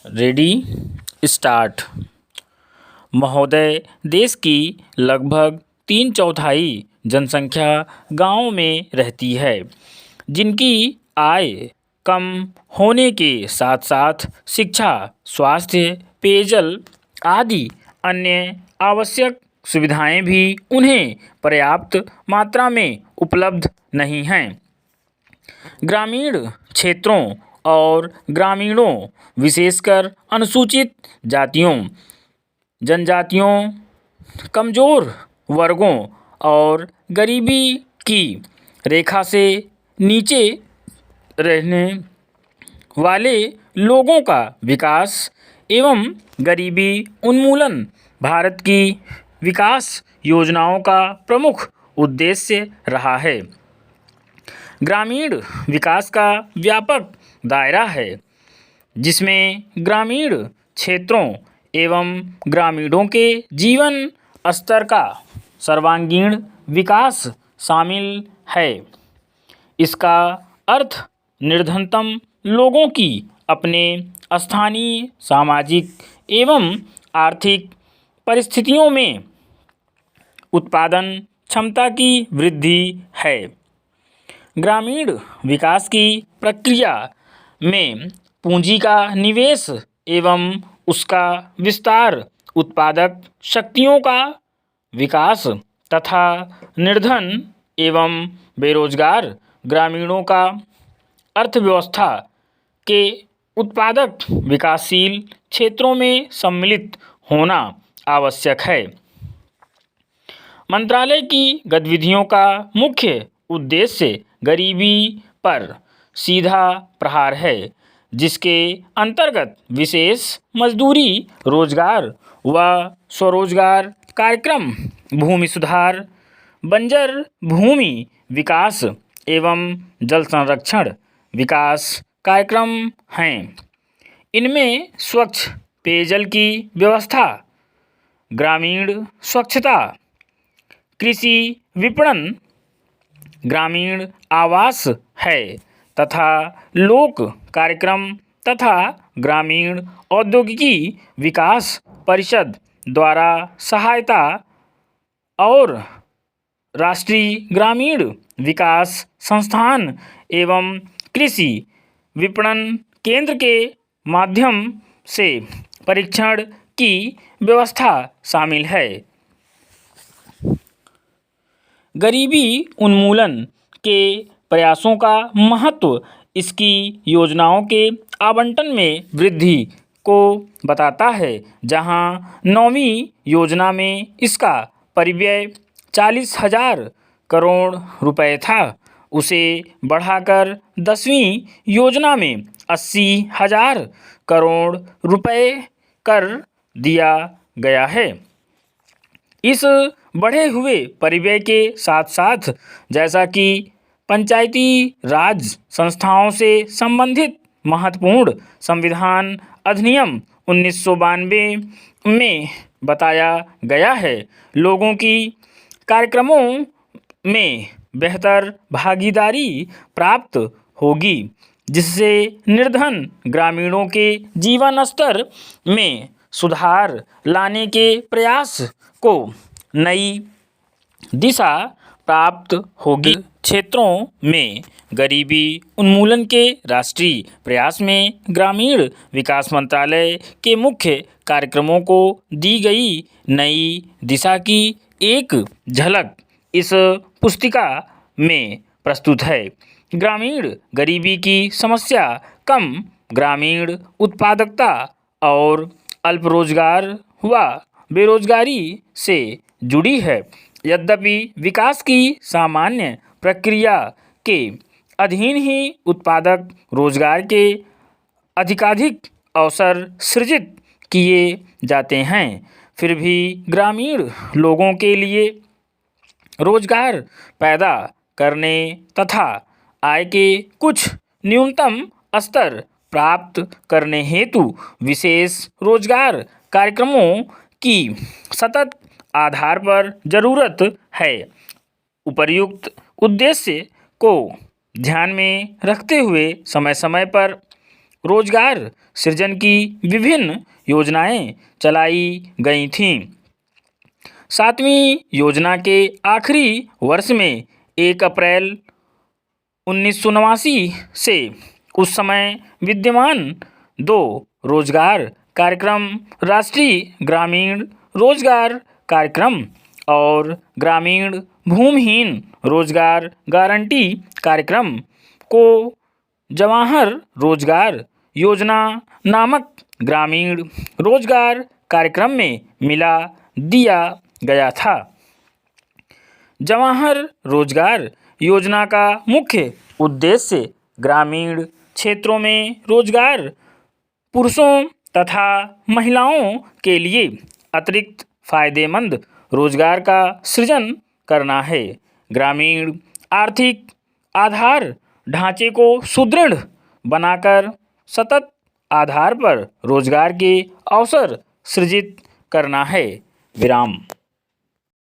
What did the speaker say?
Ready start. महोदय, देश की लगभग 3/4 जनसंख्या गाँव में रहती है, जिनकी आय कम होने के साथ साथ शिक्षा, स्वास्थ्य, पेयजल आदि अन्य आवश्यक सुविधाएं भी उन्हें पर्याप्त मात्रा में उपलब्ध नहीं हैं। ग्रामीण क्षेत्रों और ग्रामीणों, विशेषकर अनुसूचित जातियों, जनजातियों, कमज़ोर वर्गों और गरीबी की रेखा से नीचे रहने वाले लोगों का विकास एवं गरीबी उन्मूलन भारत की विकास योजनाओं का प्रमुख उद्देश्य रहा है। ग्रामीण विकास का व्यापक दायरा है, जिसमें ग्रामीण क्षेत्रों एवं ग्रामीणों के जीवन स्तर का सर्वांगीण विकास शामिल है। इसका अर्थ निर्धनतम लोगों की अपने स्थानीय सामाजिक एवं आर्थिक परिस्थितियों में उत्पादन क्षमता की वृद्धि है। ग्रामीण विकास की प्रक्रिया में पूंजी का निवेश एवं उसका विस्तार, उत्पादक शक्तियों का विकास तथा निर्धन एवं बेरोजगार ग्रामीणों का अर्थव्यवस्था के उत्पादक विकासशील क्षेत्रों में सम्मिलित होना आवश्यक है। मंत्रालय की गतिविधियों का मुख्य उद्देश्य गरीबी पर सीधा प्रहार है, जिसके अंतर्गत विशेष मजदूरी, रोजगार व स्वरोजगार कार्यक्रम, भूमि सुधार, बंजर भूमि विकास एवं जल संरक्षण विकास कार्यक्रम हैं। इनमें स्वच्छ पेयजल की व्यवस्था, ग्रामीण स्वच्छता, कृषि विपणन, ग्रामीण आवास है तथा लोक कार्यक्रम तथा ग्रामीण औद्योगिकी विकास परिषद द्वारा सहायता और राष्ट्रीय ग्रामीण विकास संस्थान एवं कृषि विपणन केंद्र के माध्यम से परीक्षण की व्यवस्था शामिल है। गरीबी उन्मूलन के प्रयासों का महत्व इसकी योजनाओं के आवंटन में वृद्धि को बताता है। जहां 9वीं योजना में इसका परिव्यय 40,000 करोड़ रुपए था, उसे बढ़ाकर 10वीं योजना में 80,000 करोड़ रुपए कर दिया गया है। इस बढ़े हुए परिव्यय के साथ साथ, जैसा कि पंचायती राज संस्थाओं से संबंधित महत्वपूर्ण संविधान अधिनियम 1992 में बताया गया है, लोगों की कार्यक्रमों में बेहतर भागीदारी प्राप्त होगी, जिससे निर्धन ग्रामीणों के जीवन स्तर में सुधार लाने के प्रयास को नई दिशा प्राप्त होगी। क्षेत्रों में गरीबी उन्मूलन के राष्ट्रीय प्रयास में ग्रामीण विकास मंत्रालय के मुख्य कार्यक्रमों को दी गई नई दिशा की एक झलक इस पुस्तिका में प्रस्तुत है। ग्रामीण गरीबी की समस्या कम ग्रामीण उत्पादकता और अल्प रोजगार व बेरोजगारी से जुड़ी है। यद्यपि विकास की सामान्य प्रक्रिया के अधीन ही उत्पादक रोजगार के अधिकाधिक अवसर सृजित किए जाते हैं, फिर भी ग्रामीण लोगों के लिए रोजगार पैदा करने तथा आय के कुछ न्यूनतम स्तर प्राप्त करने हेतु विशेष रोजगार कार्यक्रमों की सतत आधार पर जरूरत है। उपर्युक्त उद्देश्य को ध्यान में रखते हुए समय समय पर रोजगार सृजन की विभिन्न योजनाएं चलाई गई थीं। 7वीं योजना के आखिरी वर्ष में 1 अप्रैल 1989 से उस समय विद्यमान 2 रोजगार कार्यक्रम राष्ट्रीय ग्रामीण रोजगार कार्यक्रम और ग्रामीण भूमिहीन रोजगार गारंटी कार्यक्रम को जवाहर रोजगार योजना नामक ग्रामीण रोजगार कार्यक्रम में मिला दिया गया था। जवाहर रोजगार योजना का मुख्य उद्देश्य ग्रामीण क्षेत्रों में रोजगार पुरुषों तथा महिलाओं के लिए अतिरिक्त फायदेमंद रोजगार का सृजन करना है। ग्रामीण आर्थिक आधार ढांचे को सुदृढ़ बनाकर सतत आधार पर रोजगार के अवसर सृजित करना है। विराम।